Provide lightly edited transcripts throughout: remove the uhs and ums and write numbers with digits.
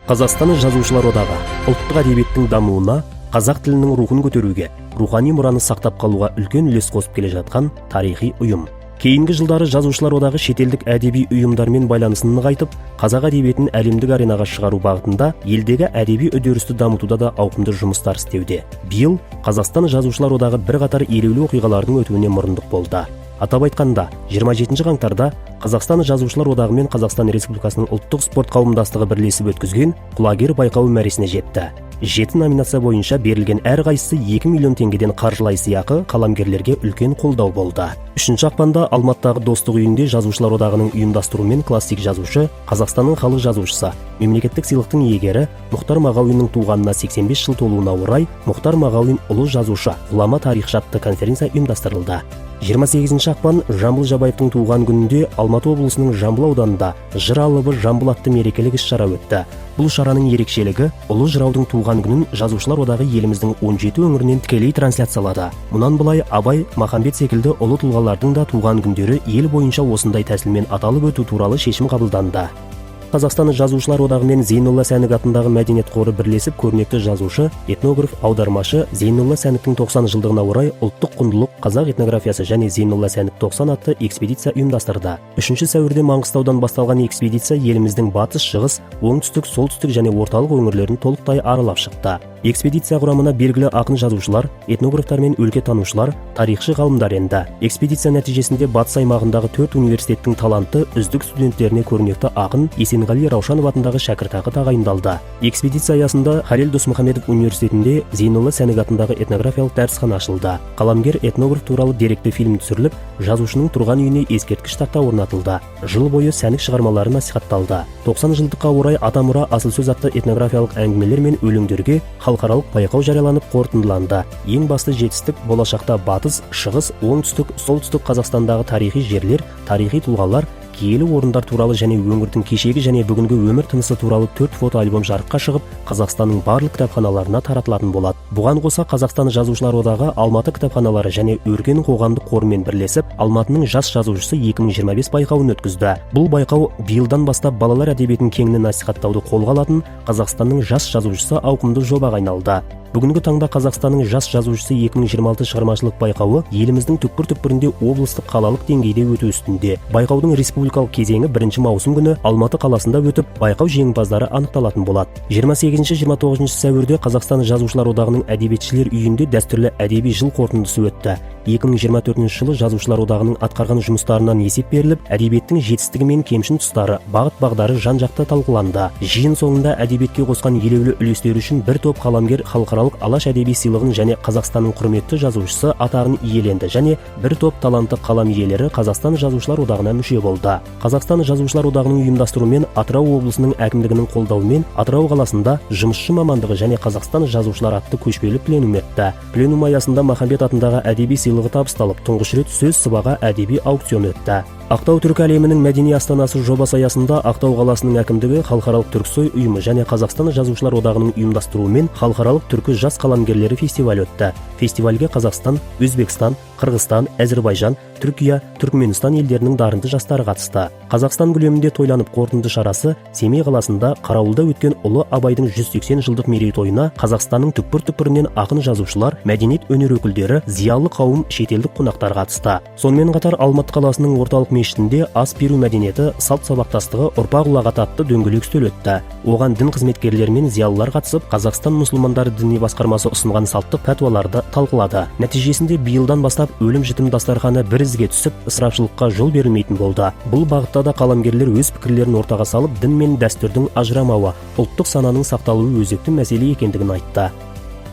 Қазақстан жазушылар одағы ұлттық әдебиеттің дамуына, қазақ тілінің рухын көтеруге, рухани мұраны сақтап қалуға үлкен үлес қосып келе жатқан тарихи ұйым. Кейінгі жылдары жазушылар одағы шетелдік әдеби ұйымдармен байланысын нығайтып, қазақ әдебиетін әлемдік аренаға шығару бағытында елдегі әдеби үдерісті дамытуда да ауқымды жұмыстар істеуде. Биыл Қазақстан жазушылар одағы бірқатар елеулі оқиғалардың өтуіне мұрындық болды. Атап айтқанда, 27 қаңтарда Қазақстан жазушылар одағы мен Қазақстан Республикасының ұлттық спорт қауымдастығы бірлесіп өткізген құлагер байқауы мәресіне жетті. 7 номинация бойынша берілген әрқайсысы 2 миллион теңгеден қаржылай сыйақы қаламгерлерге үлкен қолдау болды. 3 ақпанда Алматыдағы Достық үйінде жазушылар одағының ұйымдастыруымен классик жазушы, Қазақстанның халық жазушысы, мемлекеттік сыйлықтың иегері Мұхтар Мағауиннің туғанына 85 жыл толуына орай Мұхтар Мағауин ұлы жазушы, ғұлама тарихшы атты конференция ұйымдастырылды. 28 ақпан Жамбыл Жабаевтың туған күнінде Алматы облысының Жамбыл ауданында Жыр алыбы Жамбыл атты мерекелік іс-шара өтті. Бұл шараның ерекшелігі ұлы жыраудың туған күнін жазушылар одағы еліміздің 17 өңірінен тікелей трансляциялады. Мұнан былай Абай, Махамбет секілді ұлы тұлғалардың да туған күндері ел бойынша осындай тәсілмен аталып өту туралы шешім қабылданды. Қазақстан жазушылар одағы мен Зейнолла Сәнік атындағы мәдениет қоры бірлесіп көрнекті жазушы, этнограф, аудармашы Зейнолла Сәніктің 90 жылдығына орай ұлттық құндылық, қазақ этнографиясы және Зейнолла Сәнік 90 атты экспедиция ұйымдастырды. 3 сәуірде Маңғыстаудан басталған экспедиция еліміздің батыс, шығыс, оңтүстік, солтүстік және орталық өңірлерін толықтай аралап шықты. Экспедиция құрамына белгілі ақын жазушылар, этнографтар мен өлкетанушылар, тарихшы ғалымдар енді. Экспедиция нәтижесінде батыс аймағындағы 4 университеттің талантты үздік студенттеріне көрнекті ақын Есенғали Раушанов атындағы шәкіртақы тағайындалды. Экспедиция аясында Халел Досмұхамедов университетінде Зейнолла Сәнік атындағы этнографиялық дәрісхана ашылды. Қаламгер этнограф туралы деректі фильм түсіріліп, жазушының тұрған үйіне ескерткіш тақта орнатылды. Жыл бойы Сәнік шығармалары насихатталды. 90 жылдыққа орай Атамұра асыл сөз атты этнографиялық әңгімелер мен өлеңдерге халықаралық байқау жарияланып қорытындыланды. Ең басты жетістік болашақта батыс, шығыс, оңтүстік, солтүстік Қазақстандағы тарихи жерлер, тарихи тұлғалар, киелі орындар туралы және өңірдің кешегі және бүгінгі өмір тынысы туралы 4 фотоальбом жарыққа шығып, Қазақстанның барлық кітапханаларына таратылатын болады. Бұған қоса Қазақстан жазушылар одағы Алматы кітапханалары және Өркен қоғамдық қорымен бірлесіп, Алматының жас жазушысы 2025 байқауын өткізді. Бұл байқау биылдан бастап балалар әдебиетін кеңінен насихаттауды қолға алатын Қазақстанның жас жазушысы ауқымды жобаға айналды. Бүгінгі таңда Қазақстанның жас жазушысы 2026 шығармашылық байқауы еліміздің түкпір-түкпірінде облыстық қалалық деңгейде өту үстінде. Байқаудың республикалық кезеңі 1 маусым күні Алматы қаласында өтіп, байқау жеңімпаздары анықталатын болады. 28-29 сәуірде Қазақстан жазушылар одағының әдебиетшілер үйінде дәстүрлі әдеби жыл қорытындысы өтті. 2024 жылы жазушылар одағының атқарған жұмыстарынан есеп беріліп, әдебиеттің жетістігі мен кемшін тұстары, бағыт-бағдары жан-жақты талқыланды. Жиын соңында әдебиетке қосқан елеулі үлестері үшін бір топ қаламгер халықаралық Алаш әдеби сыйлығын және Қазақстанның құрметті жазушысы атағын иеленді және бір топ талантты қалам иелері Қазақстан жазушылар одағына мүше болды. Қазақстан жазушылар одағының ұйымдастыруымен Атырау облысының әкімдігінің қолдауымен Атырау қаласында жұмысшы мамандығы және Қазақстан жазушылар атты көшпелі пленум өтті. Пленум аясында Махамбет атындағы әдеби сыйлығы табысталып, тұңғыш рет сөз сыбаға әдеби аукцион өтті. Ақтау түркі әлемінің мәдени астанасы жобасы аясында Ақтау қаласының әкімдігі халықаралық түрксой ұйымы және Қазақстан жазушылар одағының ұйымдастыруымен халықаралық түркі жас қаламгерлері фестиваль өтті. Фестивальге Қазақстан, Өзбекстан, Қырғызстан, Әзербайжан, Түркия, Түркменстан елдерінің дарынды жастары қатысты. Қазақстан көлемінде тойланып қорытынды шарасы Семей қаласында Қарауылда өткен ұлы Абайдың 180 жылдық мерейтойына Қазақстанның түкпір-түкпірінен ақын жазушылар, мәдениет өнер өкілдері, зиялы қауым, шетелдік қонақтар қатысты. Сонымен қатар Алматы қаласының орталық мешітінде ас беру мәдениеті, салт сабақтастығы ұрпақ ұлағаты атты дөңгелек үстел өтті. Оған дін қызметкерлері мен зиялылар қатысып, Қазақстан мұсылмандары діни басқармасы ұсынған салттық пәтуаларды талқылады. Нәтижесінде биылдан бастап өлім-жітім дастарханы бір ізге түсіп, ысырапшылыққа жол берілмейтін болды. Бұл бағытта да қаламгерлер өз пікірлерін ортаға салып, дін мен дәстүрдің ажырамауы, ұлттық сананың сақталуы өзекті мәселе екендігін айтты.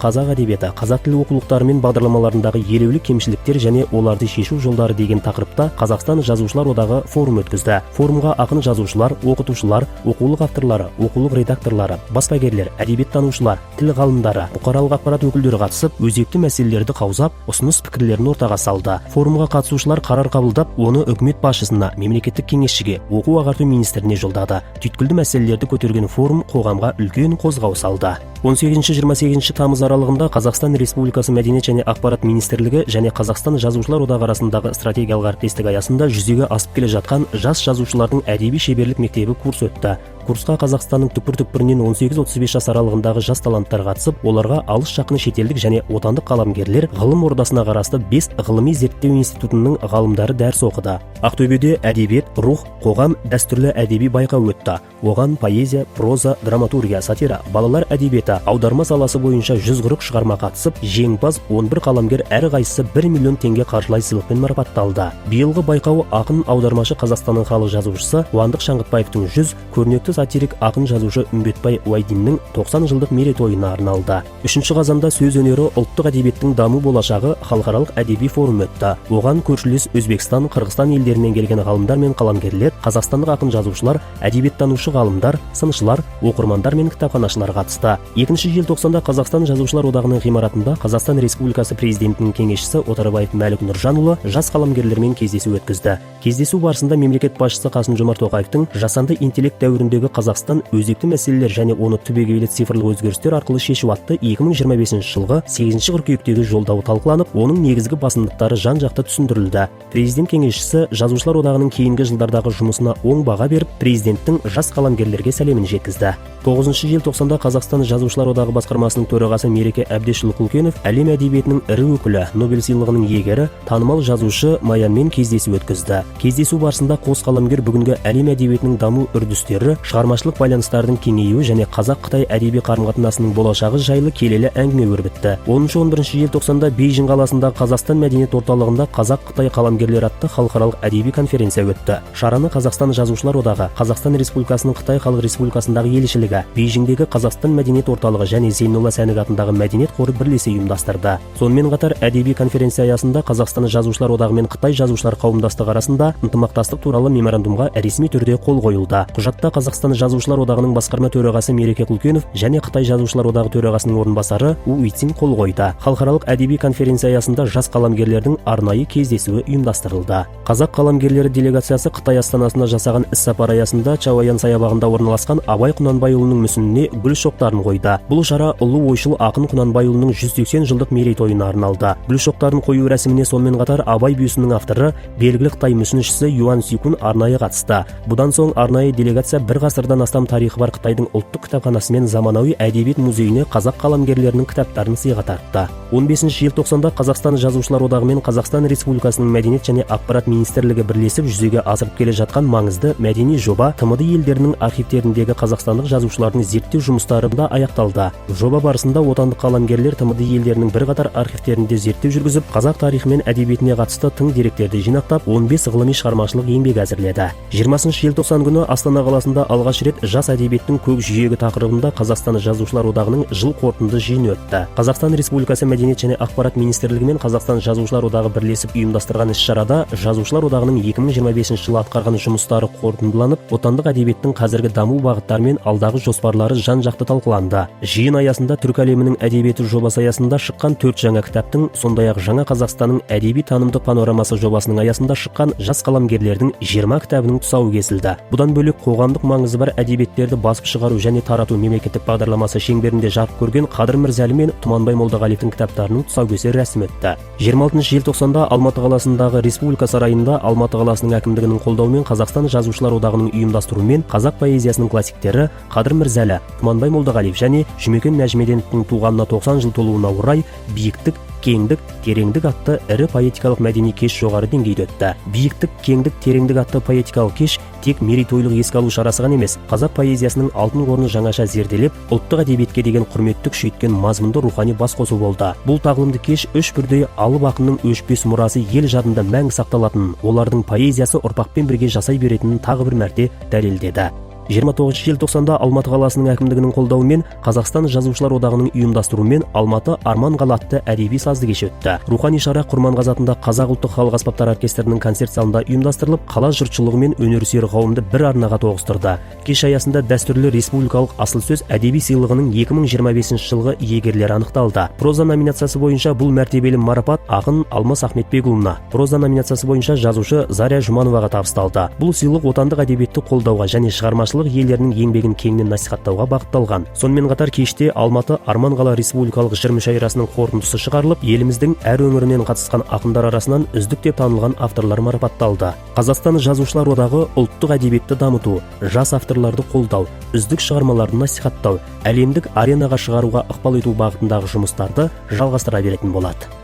Қазақ әдебиеті, қазақ тілі оқулықтары мен бағдарламаларындағы елеулі кемшіліктер және оларды шешу жолдары деген тақырыпта Қазақстан жазушылар одағы форум өткізді. Форумға ақын жазушылар, оқытушылар, оқулық авторлары, оқулық редакторлары, баспагерлер, әдебиеттанушылар, тіл ғалымдары, бұқаралық ақпарат өкілдері қатысып, өзекті мәселелерді қаузап, ұсыныс пікірлерін ортаға салды. Форумға қатысушылар қарар қабылдап, оны үкімет басшысына, мемлекеттік кеңесшіге, оқу-ағарту министріне жолдады. Түйткілді мәселелерді көтерген форум қоғамға үлкен қозғау салды. 18-28 тамыз аралығында Қазақстан Республикасы мәдениет және ақпарат министрлігі және Қазақстан жазушылар одағы арасындағы стратегиялық әріптестік аясында жүзеге асып келе жатқан жас жазушылардың әдеби шеберлік мектебі курс өтті. Курсқа Қазақстанның түкпір-түкпірінен 18-35 жас аралығындағы жас таланттар қатысып, оларға алыс жақын шетелдік және отандық қаламгерлер ғылым ордасына қарасты 5 ғылыми зерттеу институтының ғалымдары дәріс оқыды. Ақтөбеде әдебиет, рух, қоғам дәстүрлі әдеби байқау өтті. Оған поэзия, проза, драматургия, сатира, балалар әдебиеті, аударма саласы бойынша 140 шығарма қатысып, жеңімпаз 11 қаламгер әрқайсысы 1 миллион теңге қаржылай сыйлықпен марапатталды. Биылғы байқау ақын аудармашы Қазақстанның халық жазушысы Қуандық Шаңғытбаевтың 100, көрнекті сатирик ақын жазушы Үмбетбай Уайдиннің 90 жылдық мерейтойына арналды. 3 қазанда сөз өнері ұлттық әдебиеттің даму болашағы халықаралық әдеби форум өтті. Оған көршілес Өзбекстан, Қырғызстан елдерінен келген ғалымдар мен қаламгерлер, қазақстандық ақын жазушылар, әдебиеттанушы ғалымдар, сыншылар, оқырмандар мен кітапханашылар қатысты. 2 желтоқсанда Қазақстан жазушылар одағының ғимаратында Қазақстан Республикасы президентінің кеңесшісі Отарбаев Мәлік Нұржанұлы жас қаламгерлермен кездесу өткізді. Кездесу барысында мемлекет басшысы Қасым-Жомарт Тоқаевтың жасанды интеллект дәуіріндегі Қазақстан өзекті мәселелер және оны түбегейлі цифрлық өзгерістер арқылы шешу атты 2025 жылғы 8 қыркүйектегі жолдауы талқыланып, оның негізгі басымдықтары жан-жақты түсіндірілді. Президент кеңесшісі жазушылар одағының кейінгі жылдардағы жұмысына оң баға беріп, президенттің жас қаламгерлерге сәлемін жеткізді. 9 желтоқсанда Қазақстан жазушылар одағы басқармасының төрағасы Мереке Әбдешұлы Құлкенов әлем әдебиетінің ірі өкілі, Нобель сыйлығының иегері, танымал жазушы Маянмен кездесу өткізді. Кездесу барысында қос қаламгер бүгінгі әлем әдебиетінің даму үрдістері, шығармашылық байланыстардың кеңеюі және Қазақ-Қытай әдеби қарым-қатынасының болашағы жайлы келелі әңгіме өрбітті. 10-11 желтоқсанда Бейжің қаласында Қазақстан мәдениет орталығында Қазақ-Қытай қаламгерлер атты халықаралық әдеби конференция өтті. Шараны Қазақстан жазушылар одағы, Қазақстан Республикасының Қытай Халық Республикасындағы елшілігі, Бейжіңдегі Қазақстан мәдениет орталығы және Зейнолла Сәнік атындағы мәдениет қоры бірлесе ұйымдастырды. Сонымен қатар әдеби конференция аясында Қазақстан жазушылар одағы мен Қытай жазушылар қауымдастығы арасында ынтымақтастық туралы меморандумға ресми түрде қол қойылды. Құжатта Қазақстан жазушылар одағының басқарма төрағасы Мереке Құлкенов және Қытай жазушылар одағы төрағасының орынбасары У Уйцин қол қойды. Халықаралық әдеби конференция аясында жас қаламгерлердің арнайы кездесуі ұйымдастырылды. Қазақ қаламгерлері делегациясы Қытай астанасына жасаған іс-сапар аясында Чауаян саябағында орналасқан Абай Құнанбайұлының мүсініне гүл шоқтарын қойды. Бұл шара ұлы ойшыл ақын Құнанбайұлының 180 жылдық мерейтойына арналды. Гүл шоқтарын қою рәсіміне сонымен қатар Абай бюстінің авторы, белгілі Қытай мүсіншісі Юан Сикун арнайы қатысты. Бұдан соң арнайы делегация бір ғасырдан астам тарихы бар Қытайдың ұлттық кітапханасы мен заманауи әдебиет музейіне қазақ қаламгерлерінің кітаптарын сыйға тартты. 15 желтоқсанда Қазақстан жазушылар одағы мен Қазақстан Республикасының мәдениет және ақпарат министрлігі бірлесіп жүзеге асырып келе жатқан маңызды мәдени жоба ТМД елдерінің архивтеріндегі қазақстандық жазушылардың зерттеу жұмыстарында аяқталды. Жоба барысында отандық қаламгерлер ТМД елдерінің бірқатар архивтерінде зерттеу жүргізіп, қазақ тарихы мен әдебиетіне қатысты тың деректерді жинақтап, 15 ғылыми шығармашылық еңбек әзірледі. 20 желтоқсан күні Астана қаласында алғаш рет жас әдебиеттің көк жиегі тақырыбында Қазақстан жазушылар одағының жыл қорытынды жиыны өтті. Қазақстан Республикасы мәдениет және ақпарат министрлігі мен Қазақстан жазушылар одағы бірлесіп ұйымдастырған іс-шарада жазушылар одағының 2025 жылы атқарған жұмыстары қорытындыланып, отандық әдебиеттің қазіргі даму бағыттары мен алдағы жоспарлары жан-жақты талқыланды. Жиын аясында түркі әлемінің әдебиеті жобасы аясында шыққан 4 жаңа кітаптың, сондай-ақ жаңа Қазақстанның әдеби танымдық панорамасы жобасының аясында шыққан жас қаламгерлердің 20 кітабының тұсауы кесілді. Бұдан бөлек қоғамдық маңызы бар әдебиеттерді басып шығару және тарату мемлекеттік бағдарламасы шеңберінде жарық көрген Қадыр Мырзәлі мен Тұманбай Молдағалиевтің кітаптарының тұсаукесер рәсімі өтті. 26 желтоқсанда Алматы қаласындағы Республика сарайында Алматы қаласының әкімдігінің қолдауымен Қазақстан жазушылар одағының ұйымдастыруымен қазақ поэзиясының классиктері Қадыр Мырзәлі, Тұманбай Молдағалиев және Жұмекен Нәжімеденовтің туғанына 90 жыл толуына орай биіктік, кеңдік, тереңдік атты ірі поэтикалық мәдени кеш жоғары деңгейде өтті. Биіктік, кеңдік, тереңдік атты поэтикалық кеш тек мерейтойлық еске алу шарасы ғана емес, қазақ поэзиясының алтын қорын жаңаша зерделеп, ұлттық әдебиетке деген құрметті күшейткен мазмұнды рухани басқосу болды. Бұл тағылымды кеш үш бірдей алып ақынның өшпес мұрасы ел жадында мәңгі сақталатынын, олардың поэзиясы ұрпақпен бірге жасай беретінін тағы бір мәрте дәлелдеді. 29 желтоқсанда Алматы қаласының әкімдігінің қолдауымен Қазақстан жазушылар одағының ұйымдастыруымен Алматы Арман қала атты әдеби сазды кеш өтті. Рухани шара Құрманғазы атындағы Қазақ ұлттық халық аспаптар оркестрінің концерт залында ұйымдастырылып, қала жұртшылығы мен өнерсүйер қауымды бір арнаға тоғыстырды. Кеш аясында дәстүрлі республикалық асыл сөз әдеби сыйлығының 2025 жылғы иегерлері анықталды. Проза номинациясы бойынша бұл мәртебелі марапат ақын Алмас Ахметбекұлына, проза номинациясы бойынша жазушы Заря Жұмановаға табысталды. Бұл сыйлық отандық әдебиетті қолдауға және шығармашылық шығармашылық иелерінің еңбегін кеңінен насихаттауға бағытталған. Сонымен қатар кеште Алматы Арман қала республикалық жыр мүшәйрасының қорытындысы шығарылып, еліміздің әр өңірінен қатысқан ақындар арасынан үздік деп танылған авторлар марапатталды. Қазақстан Жазушылар одағы ұлттық әдебиетті дамыту, жас авторларды қолдау, үздік шығармаларды насихаттау, әлемдік аренаға шығаруға ықпал ету бағытындағы жұмыстарды жалғастыра беретін болады.